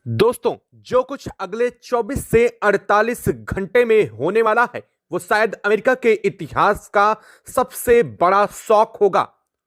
दोस्तों, जो कुछ अगले 24 से 48 घंटे में होने वाला है वो शायद अमेरिका के इतिहास का सबसे बड़ा शॉक होगा।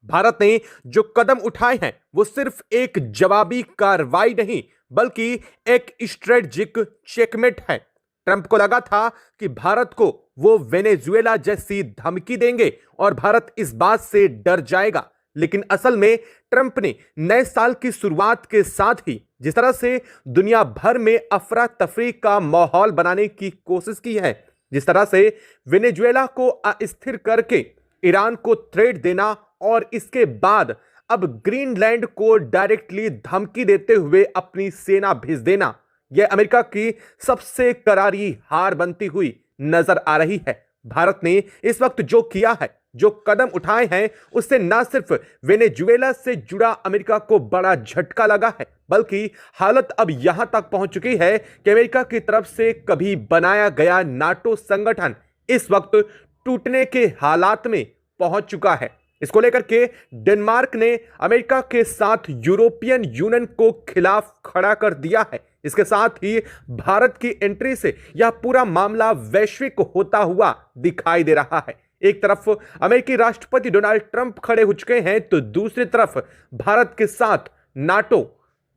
भारत ने जो कदम उठाए हैं वो सिर्फ एक जवाबी कार्रवाई नहीं बल्कि एक स्ट्रेटजिक चेकमेट है। ट्रंप को लगा था कि भारत को वो वेनेजुएला जैसी धमकी देंगे और भारत इस बात से डर जाएगा, लेकिन असल में ट्रंप ने नए साल की शुरुआत के साथ ही जिस तरह से दुनिया भर में अफरा तफरी का माहौल बनाने की कोशिश की है, जिस तरह से वेनेजुएला को अस्थिर करके ईरान को थ्रेट देना और इसके बाद अब ग्रीनलैंड को डायरेक्टली धमकी देते हुए अपनी सेना भेज देना, यह अमेरिका की सबसे करारी हार बनती हुई नजर आ रही है। भारत ने इस वक्त जो किया है, जो कदम उठाए हैं, उससे न सिर्फ वेनेजुएला से जुड़ा अमेरिका को बड़ा झटका लगा है, बल्कि हालत अब यहां तक पहुंच चुकी है कि अमेरिका की तरफ से कभी बनाया गया नाटो संगठन इस वक्त टूटने के हालात में पहुंच चुका है। इसको लेकर के डेनमार्क ने अमेरिका के साथ यूरोपियन यूनियन को खिलाफ खड़ा कर दिया है। इसके साथ ही भारत की एंट्री से यह पूरा मामला वैश्विक होता हुआ दिखाई दे रहा है। एक तरफ अमेरिकी राष्ट्रपति डोनाल्ड ट्रंप खड़े हो चुके हैं तो दूसरी तरफ भारत के साथ नाटो,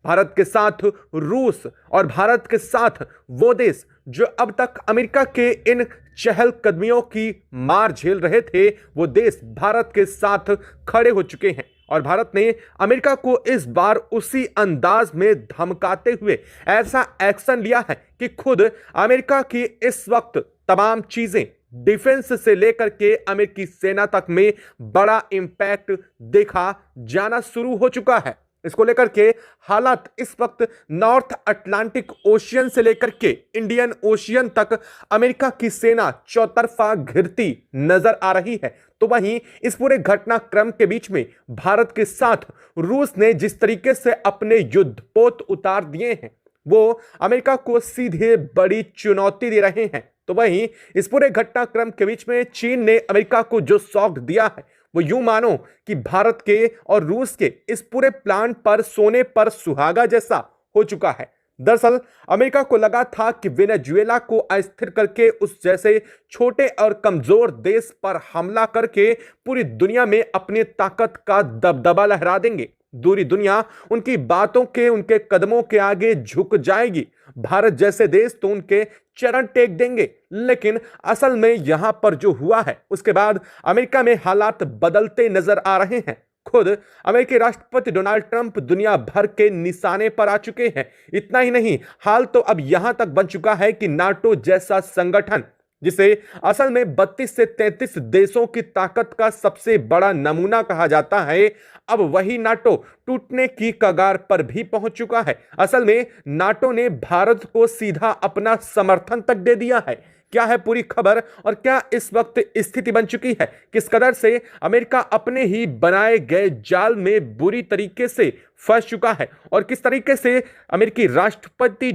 भारत के साथ रूस और भारत के साथ वो देश जो अब तक अमेरिका के इन चहलकदमियों की मार झेल रहे थे, वो देश भारत के साथ खड़े हो चुके हैं। और भारत ने अमेरिका को इस बार उसी अंदाज में धमकाते हुए ऐसा एक्शन लिया है कि खुद अमेरिका की इस वक्त तमाम चीजें डिफेंस से लेकर के अमेरिकी सेना तक में बड़ा इंपैक्ट देखा जाना शुरू हो चुका है। इसको लेकर के हालात इस वक्त नॉर्थ अटलांटिक ओशियन से लेकर के इंडियन ओशियन तक अमेरिका की सेना चौतरफा घिरती नजर आ रही है। तो वहीं इस पूरे घटनाक्रम के बीच में भारत के साथ रूस ने जिस तरीके से अपने युद्धपोत उतार दिए हैं, वो अमेरिका को सीधे बड़ी चुनौती दे रहे हैं। तो वहीं इस पूरे घटनाक्रम के बीच में चीन ने अमेरिका को जो शॉक दिया है, वो यूं मानो कि भारत के और रूस के इस पूरे प्लान पर सोने पर सुहागा जैसा हो चुका है। दरअसल अमेरिका को लगा था कि वेनेजुएला को अस्थिर करके उस जैसे छोटे और कमजोर देश पर हमला करके पूरी दुनिया में अपनी ताकत का दबदबा लहरा देंगे। दूरी दुनिया उनकी बातों के, उनके कदमों के आगे झुक जाएगी। भारत जैसे देश तो उनके चरण टेक देंगे। लेकिन असल में यहां पर जो हुआ है, उसके बाद अमेरिका में हालात बदलते नजर आ रहे हैं। खुद अमेरिकी राष्ट्रपति डोनाल्ड ट्रंप दुनिया भर के निशाने पर आ चुके हैं। इतना ही नहीं, हाल तो अब यहां तक बन चुका है कि नाटो जैसा संगठन, जिसे असल में 32 से 33 देशों की ताकत का सबसे बड़ा नमूना कहा जाता है, अब वही नाटो टूटने की कगार पर भी पहुंच चुका है। असल में नाटो ने भारत को सीधा अपना समर्थन तक दे दिया है। क्या है पूरी खबर और क्या इस वक्त स्थिति बन चुकी है, किस कदर से अमेरिका अपने ही बनाए गए जाल में बुरी तरीके से फंस चुका है और किस तरीके से अमेरिकी राष्ट्रपति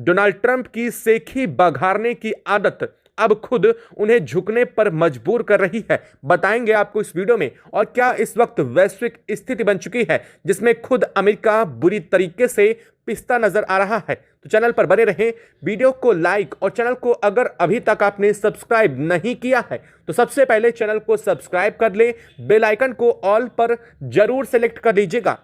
डोनाल्ड ट्रंप की सेखी बघारने की आदत अब खुद उन्हें झुकने पर मजबूर कर रही है, बताएंगे आपको इस वीडियो में। और क्या इस वक्त वैश्विक स्थिति बन चुकी है जिसमें खुद अमेरिका बुरी तरीके से पिसता नजर आ रहा है। तो चैनल पर बने रहें, वीडियो को लाइक और चैनल को अगर अभी तक आपने सब्सक्राइब नहीं किया है तो सबसे पहले चैनल को सब्सक्राइब कर ले, बेल आइकन को ऑल पर जरूर सेलेक्ट कर लीजिएगा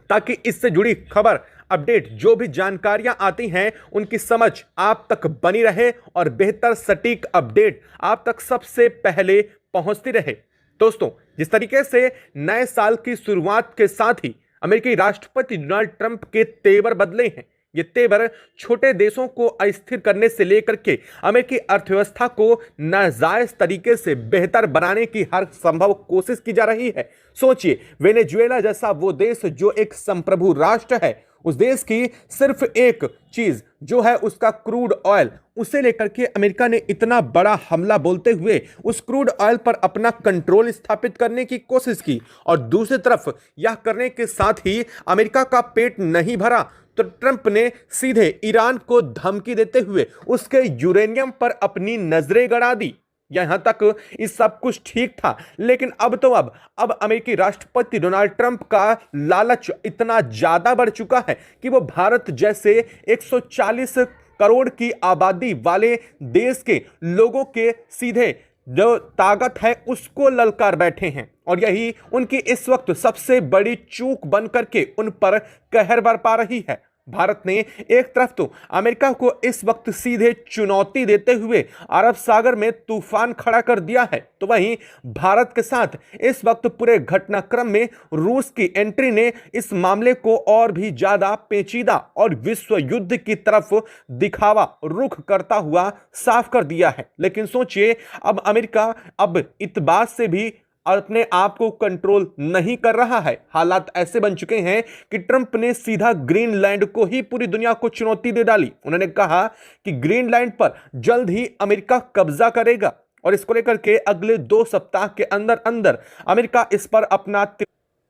ताकि इससे जुड़ी खबर, अपडेट, जो भी जानकारियां आती हैं उनकी समझ आप तक बनी रहे और बेहतर सटीक अपडेट आप तक सबसे पहले पहुंचती रहे। दोस्तों, जिस तरीके से नए साल की शुरुआत के साथ ही अमेरिकी राष्ट्रपति डोनाल्ड ट्रंप के तेवर बदले हैं, ये तेवर छोटे देशों को अस्थिर करने से लेकर के अमेरिकी अर्थव्यवस्था को नाजायज तरीके से बेहतर बनाने की हर संभव कोशिश की जा रही है। सोचिए, वेनेजुएला जैसा वो देश जो एक संप्रभु राष्ट्र है, उस देश की सिर्फ एक चीज जो है उसका क्रूड ऑयल, उसे लेकर के अमेरिका ने इतना बड़ा हमला बोलते हुए उस क्रूड ऑयल पर अपना कंट्रोल स्थापित करने की कोशिश की। और दूसरी तरफ यह करने के साथ ही अमेरिका का पेट नहीं भरा तो ट्रंप ने सीधे ईरान को धमकी देते हुए उसके यूरेनियम पर अपनी नजरें गड़ा दी। यहां तक इस सब कुछ ठीक था, लेकिन अब अमेरिकी राष्ट्रपति डोनाल्ड ट्रंप का लालच इतना ज्यादा बढ़ चुका है कि वो भारत जैसे 140 करोड़ की आबादी वाले देश के लोगों के सीधे जो ताकत है उसको ललकार बैठे हैं, और यही उनकी इस वक्त सबसे बड़ी चूक बन करके उन पर कहर बरपा रही है। भारत ने एक तरफ तो अमेरिका को इस वक्त सीधे चुनौती देते हुए अरब सागर में तूफान खड़ा कर दिया है, तो वहीं भारत के साथ इस वक्त पूरे घटनाक्रम में रूस की एंट्री ने इस मामले को और भी ज्यादा पेचीदा और विश्व युद्ध की तरफ दिखावा रुख करता हुआ साफ कर दिया है। लेकिन सोचिए, अब अमेरिका अब इस बात से भी अपने आप को कंट्रोल नहीं कर रहा है। हालात ऐसे बन चुके हैं कि ट्रंप ने सीधा ग्रीनलैंड को ही पूरी दुनिया को चुनौती दे डाली। उन्होंने कहा कि ग्रीनलैंड पर जल्द ही अमेरिका कब्जा करेगा, और इसको लेकर के अगले 2 सप्ताह के अंदर अंदर अमेरिका इस पर अपना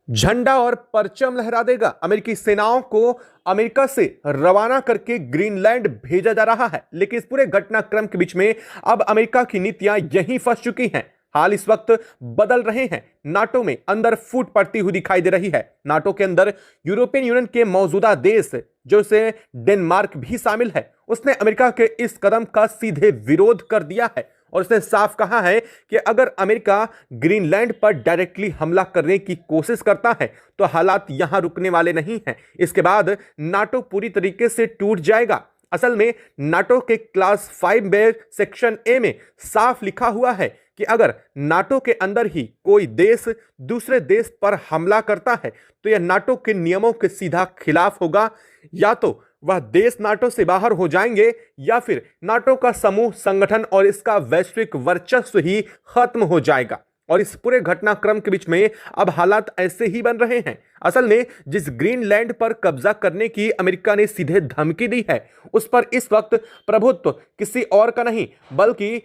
झंडा और परचम लहरा देगा। अमेरिकी सेनाओं को अमेरिका से रवाना करके ग्रीनलैंड भेजा जा रहा है। लेकिन इस पूरे घटनाक्रम के बीच में अब अमेरिका की नीतियां यहीं फंस चुकी हैं। हाल इस वक्त बदल रहे हैं। नाटो में अंदर फूट पड़ती हुई दिखाई दे रही है। नाटो के अंदर यूरोपियन यूनियन के मौजूदा देश जो से डेनमार्क भी शामिल है, उसने अमेरिका के इस कदम का सीधे विरोध कर दिया है, और उसने साफ कहा है कि अगर अमेरिका ग्रीनलैंड पर डायरेक्टली हमला करने की कोशिश करता है तो हालात यहां रुकने वाले नहीं हैं। इसके बाद नाटो पूरी तरीके से टूट जाएगा। असल में नाटो के क्लास 5 में सेक्शन ए में साफ लिखा हुआ है कि अगर नाटो के अंदर ही कोई देश दूसरे देश पर हमला करता है तो यह नाटो के नियमों के सीधा खिलाफ होगा। या तो वह देश नाटो से बाहर हो जाएंगे या फिर नाटो का समूह संगठन और इसका वैश्विक वर्चस्व ही खत्म हो जाएगा। और इस पूरे घटनाक्रम के बीच में अब हालात ऐसे ही बन रहे हैं। असल में जिस ग्रीनलैंड पर कब्जा करने की अमेरिका ने सीधे धमकी दी है, उस पर इस वक्त प्रभुत्व किसी और का नहीं बल्कि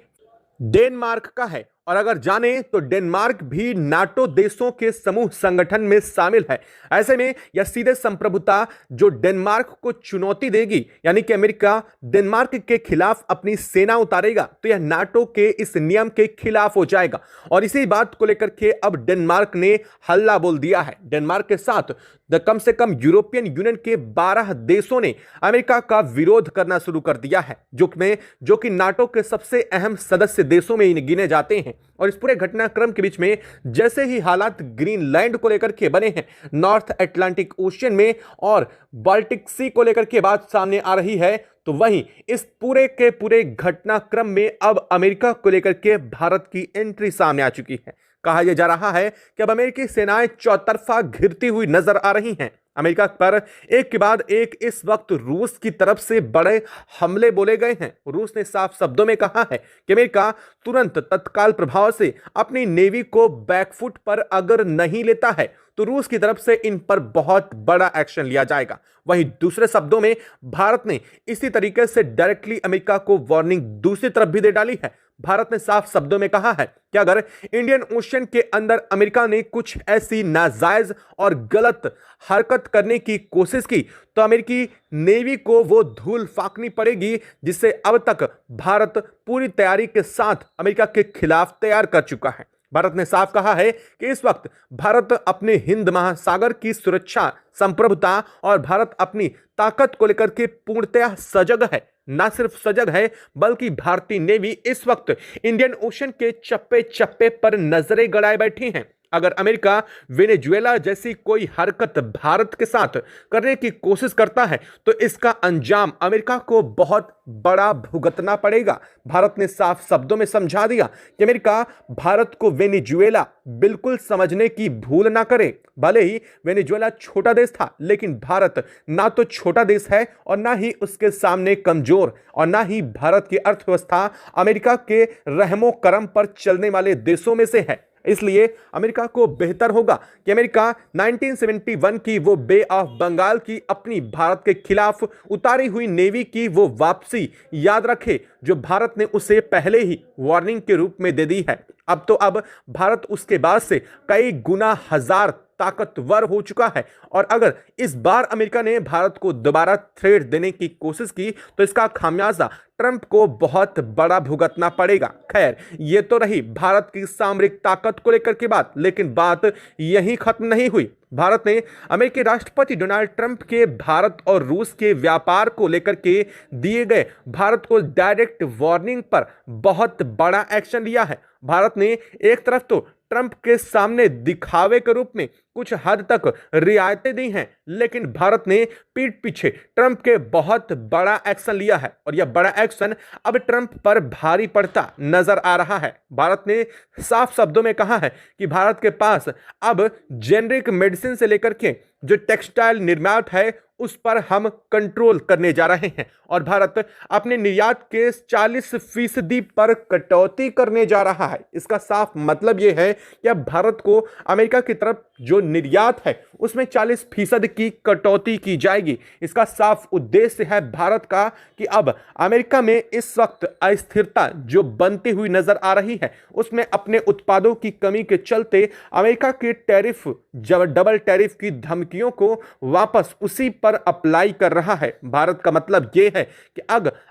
डेनमार्क का है। और अगर जाने तो डेनमार्क भी नाटो देशों के समूह संगठन में शामिल है। ऐसे में यह सीधे संप्रभुता जो डेनमार्क को चुनौती देगी, यानी कि अमेरिका डेनमार्क के खिलाफ अपनी सेना उतारेगा, तो यह नाटो के इस नियम के खिलाफ हो जाएगा। और इसी बात को लेकर के अब डेनमार्क ने हल्ला बोल दिया है। डेनमार्क के साथ कम से कम यूरोपियन यूनियन के 12 देशों ने अमेरिका का विरोध करना शुरू कर दिया है, जो कि नाटो के सबसे अहम सदस्य देशों में गिने जाते हैं। और इस पूरे घटनाक्रम के बीच में जैसे ही हालात ग्रीनलैंड को लेकर के बने हैं, नॉर्थ अटलांटिक ओशियन में और बाल्टिक सी को लेकर के बात सामने आ रही है, तो वहीं इस पूरे के पूरे घटनाक्रम में अब अमेरिका को लेकर के भारत की एंट्री सामने आ चुकी है। कहा यह जा रहा है कि अब अमेरिकी सेनाएं चौतरफा घिरती हुई नजर आ रही हैं। अमेरिका पर एक के बाद एक इस वक्त रूस की तरफ से बड़े हमले बोले गए हैं। रूस ने साफ शब्दों में कहा है कि अमेरिका तुरंत तत्काल प्रभाव से अपनी नेवी को बैकफुट पर अगर नहीं लेता है तो रूस की तरफ से इन पर बहुत बड़ा एक्शन लिया जाएगा। वहीं दूसरे शब्दों में भारत ने इसी तरीके से डायरेक्टली अमेरिका को वार्निंग दूसरी तरफ भी दे डाली है। भारत ने साफ शब्दों में कहा है कि अगर इंडियन ओशन के अंदर अमेरिका ने कुछ ऐसी नाजायज और गलत हरकत करने की कोशिश की तो अमेरिकी नेवी को वो धूल फाकनी पड़ेगी, जिससे अब तक भारत पूरी तैयारी के साथ अमेरिका के खिलाफ तैयार कर चुका है। भारत ने साफ कहा है कि इस वक्त भारत अपने हिंद महासागर की सुरक्षा, संप्रभुता और भारत अपनी ताकत को लेकर के पूर्णतः सजग है। ना सिर्फ सजग है बल्कि भारतीय नेवी इस वक्त इंडियन ओशन के चप्पे चप्पे पर नजरें गड़ाए बैठी हैं। अगर अमेरिका वेनेजुएला जैसी कोई हरकत भारत के साथ करने की कोशिश करता है तो इसका अंजाम अमेरिका को बहुत बड़ा भुगतना पड़ेगा। भारत ने साफ शब्दों में समझा दिया कि अमेरिका भारत को वेनेजुएला बिल्कुल समझने की भूल ना करे। भले ही वेनेजुएला छोटा देश था, लेकिन भारत ना तो छोटा देश है और ना ही उसके सामने कमजोर, और ना ही भारत की अर्थव्यवस्था अमेरिका के रहमो करम पर चलने वाले देशों में से है। इसलिए अमेरिका को बेहतर होगा कि अमेरिका 1971 की वो बे ऑफ बंगाल की अपनी भारत के खिलाफ उतारी हुई नेवी की वो वापसी याद रखे, जो भारत ने उसे पहले ही वार्निंग के रूप में दे दी है। अब भारत उसके बाद से कई गुना हजार ताकतवर हो चुका है। और अगर इस बार अमेरिका ने भारत को दोबारा थ्रेट देने की कोशिश की तो इसका खामियाजा ट्रंप को बहुत बड़ा भुगतना पड़ेगा। खैर, ये तो रही भारत की सामरिक ताकत को लेकर की बात, लेकिन बात यहीं खत्म नहीं हुई। भारत ने अमेरिकी राष्ट्रपति डोनाल्ड ट्रंप के भारत और रूस के व्यापार को लेकर के दिए गए भारत को डायरेक्ट वार्निंग पर बहुत बड़ा एक्शन लिया है। भारत ने एक तरफ तो ट्रंप के सामने दिखावे के रूप में कुछ हद तक रियायतें दी हैं, लेकिन भारत ने पीठ पीछे ट्रंप के बहुत बड़ा एक्शन लिया है और यह बड़ा एक्शन अब ट्रंप पर भारी पड़ता नजर आ रहा है। भारत ने साफ शब्दों में कहा है कि भारत के पास अब जेनरिक मेडिसिन से लेकर के जो टेक्सटाइल निर्यात है उस पर हम कंट्रोल करने जा रहे हैं और भारत अपने निर्यात के 40% पर कटौती करने जा रहा है। इसका साफ मतलब यह है कि अब भारत को अमेरिका की तरफ जो निर्यात है उसमें 40% की कटौती की जाएगी। इसका साफ उद्देश्य है भारत का कि अब अमेरिका में इस वक्त अस्थिरता जो बनती हुई नजर आ रही है उसमें अपने उत्पादों की कमी के चलते अमेरिका के टैरिफ डबल टैरिफ की धमकियों को वापस उसी पर अप्लाई कर रहा है। भारत का मतलब यह है कि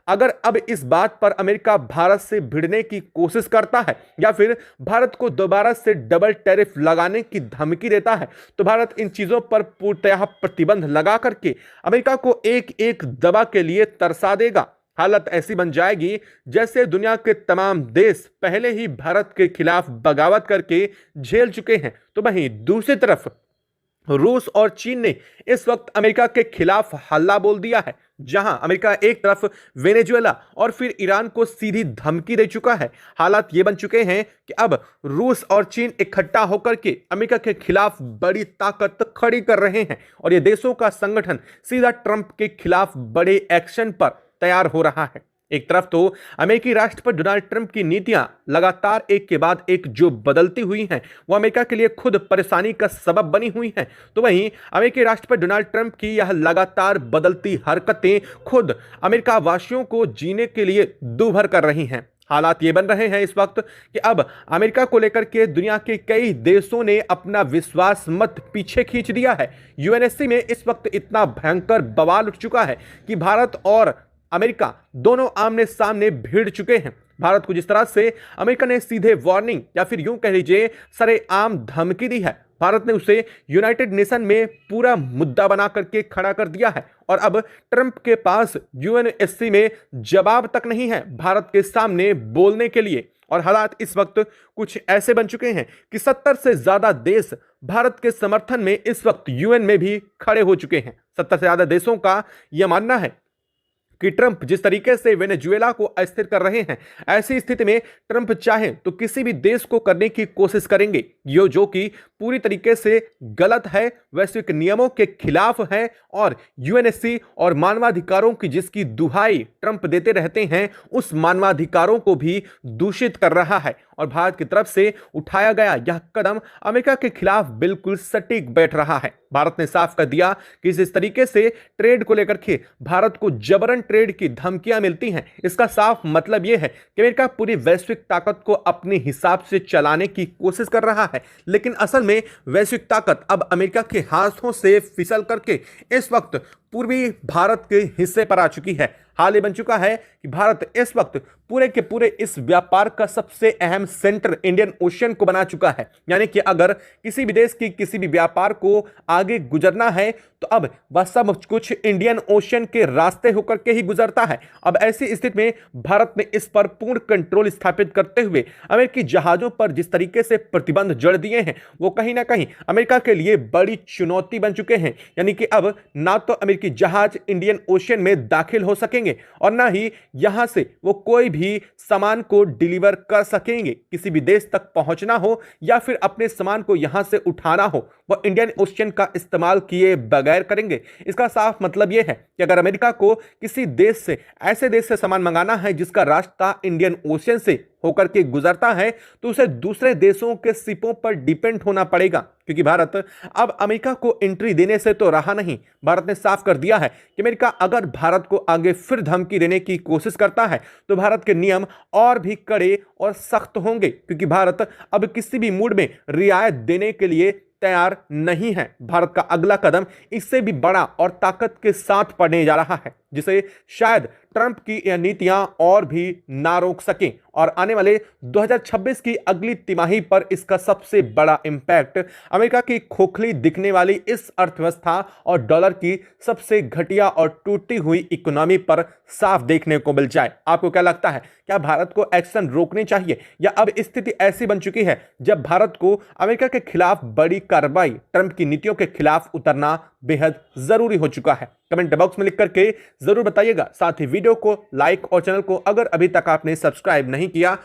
अगर अब इस बात पर अमेरिका भारत से भिड़ने की कोशिश करता है या फिर भारत को दोबारा से डबल टैरिफ लगाने की धमकी देता है तो भारत इन चीजों पर पूर्णतः प्रतिबंध लगा करके अमेरिका को एक एक दबा के लिए तरसा देगा। हालत ऐसी बन जाएगी जैसे दुनिया के तमाम देश पहले ही भारत के खिलाफ बगावत करके झेल चुके हैं। तो वहीं दूसरी तरफ रूस और चीन ने इस वक्त अमेरिका के खिलाफ हल्ला बोल दिया है, जहां अमेरिका एक तरफ वेनेजुएला और फिर ईरान को सीधी धमकी दे चुका है। हालात ये बन चुके हैं कि अब रूस और चीन इकट्ठा होकर के अमेरिका के खिलाफ बड़ी ताकत खड़ी कर रहे हैं और ये देशों का संगठन सीधा ट्रंप के खिलाफ बड़े एक्शन पर तैयार हो रहा है। एक तरफ तो अमेरिकी राष्ट्रपति डोनाल्ड ट्रंप की नीतियां लगातार एक के बाद एक जो बदलती हुई हैं वो अमेरिका के लिए खुद परेशानी का सबब बनी हुई हैं, तो वहीं अमेरिकी राष्ट्रपति डोनाल्ड ट्रंप की यह लगातार बदलती हरकतें खुद अमेरिका वासियों को जीने के लिए दूभर कर रही हैं। हालात ये बन रहे हैं इस वक्त कि अब अमेरिका को लेकर के दुनिया के कई देशों ने अपना विश्वास मत पीछे खींच दिया है। यूएनएससी में इस वक्त इतना भयंकर बवाल उठ चुका है कि भारत और अमेरिका दोनों आमने सामने भिड़ चुके हैं। भारत को जिस तरह से अमेरिका ने सीधे वार्निंग या फिर यूं कह लीजिए सरेआम धमकी दी है, भारत ने उसे यूनाइटेड नेशन में पूरा मुद्दा बना करके खड़ा कर दिया है और अब ट्रंप के पास यूएनएससी में जवाब तक नहीं है भारत के सामने बोलने के लिए। और हालात इस वक्त कुछ ऐसे बन चुके हैं कि 70 से ज्यादा देश भारत के समर्थन में इस वक्त यूएन में भी खड़े हो चुके हैं। 70 से ज्यादा देशों का यह मानना है कि ट्रंप जिस तरीके से वेनेजुएला को अस्थिर कर रहे हैं, ऐसी स्थिति में ट्रंप चाहे तो किसी भी देश को करने की कोशिश करेंगे जो कि पूरी तरीके से गलत है, वैश्विक नियमों के खिलाफ है और यूएनएससी और मानवाधिकारों की जिसकी दुहाई ट्रंप देते रहते हैं उस मानवाधिकारों को भी दूषित कर रहा है। और भारत की तरफ से उठाया गया यह कदम अमेरिका के खिलाफ बिल्कुल सटीक बैठ रहा है। भारत ने साफ कर दिया कि इस तरीके से ट्रेड को लेकर के भारत को जबरन ट्रेड की धमकियां मिलती हैं, इसका साफ मतलब यह है कि अमेरिका पूरी वैश्विक ताकत को अपने हिसाब से चलाने की कोशिश कर रहा है, लेकिन असल में वैश्विक ताकत अब अमेरिका के हाथों से फिसल करके इस वक्त पूर्वी भारत के हिस्से पर आ चुकी है। हाल ये बन चुका है कि भारत इस वक्त पूरे के पूरे इस व्यापार का सबसे अहम सेंटर इंडियन ओशियन को बना चुका है। यानी कि अगर किसी भी देश की किसी भी व्यापार को आगे गुजरना है तो अब वह सब कुछ इंडियन ओशियन के रास्ते होकर के ही गुजरता है। अब ऐसी स्थिति में भारत ने इस पर पूर्ण कंट्रोल स्थापित करते हुए अमेरिकी जहाजों पर जिस तरीके से प्रतिबंध जड़ दिए हैं वो कहीं ना कहीं अमेरिका के लिए बड़ी चुनौती बन चुके हैं। यानी कि अब ना तो अमेरिकी जहाज इंडियन ओशियन में दाखिल हो सकेंगे और ना ही यहां से वो कोई भी सामान को डिलीवर कर सकेंगे। किसी भी देश तक पहुंचना हो या फिर अपने सामान को यहां से उठाना हो वो इंडियन ओशियन का इस्तेमाल किए बगैर करेंगे। इसका साफ मतलब यह है कि अगर अमेरिका को किसी देश से ऐसे देश से सामान मंगाना है जिसका रास्ता इंडियन ओशियन से होकर के गुजरता है तो उसे दूसरे देशों के शिपों पर डिपेंड होना पड़ेगा, क्योंकि भारत अब अमेरिका को एंट्री देने से तो रहा नहीं। भारत ने साफ कर दिया है कि अमेरिका अगर भारत को आगे फिर धमकी देने की कोशिश करता है तो भारत के नियम और भी कड़े और सख्त होंगे, क्योंकि भारत अब किसी भी मूड में रियायत देने के लिए तैयार नहीं है। भारत का अगला कदम इससे भी बड़ा और ताकत के साथ पड़ने जा रहा है, जिसे शायद ट्रंप की यह नीतियां और भी ना रोक सकें और आने वाले 2026 की अगली तिमाही पर इसका सबसे बड़ा इंपैक्ट अमेरिका की खोखली दिखने वाली इस अर्थव्यवस्था और डॉलर की सबसे घटिया और टूटी हुई इकोनॉमी पर साफ देखने को मिल जाए। आपको क्या लगता है, क्या भारत को एक्शन रोकने चाहिए या अब स्थिति ऐसी बन चुकी है जब भारत को अमेरिका के खिलाफ बड़ी कार्रवाई, ट्रंप की नीतियों के खिलाफ उतरना बेहद जरूरी हो चुका है? कमेंट बॉक्स में लिख करके जरूर बताइएगा। साथ ही वीडियो को लाइक और चैनल को अगर अभी तक आपने सब्सक्राइब नहीं किया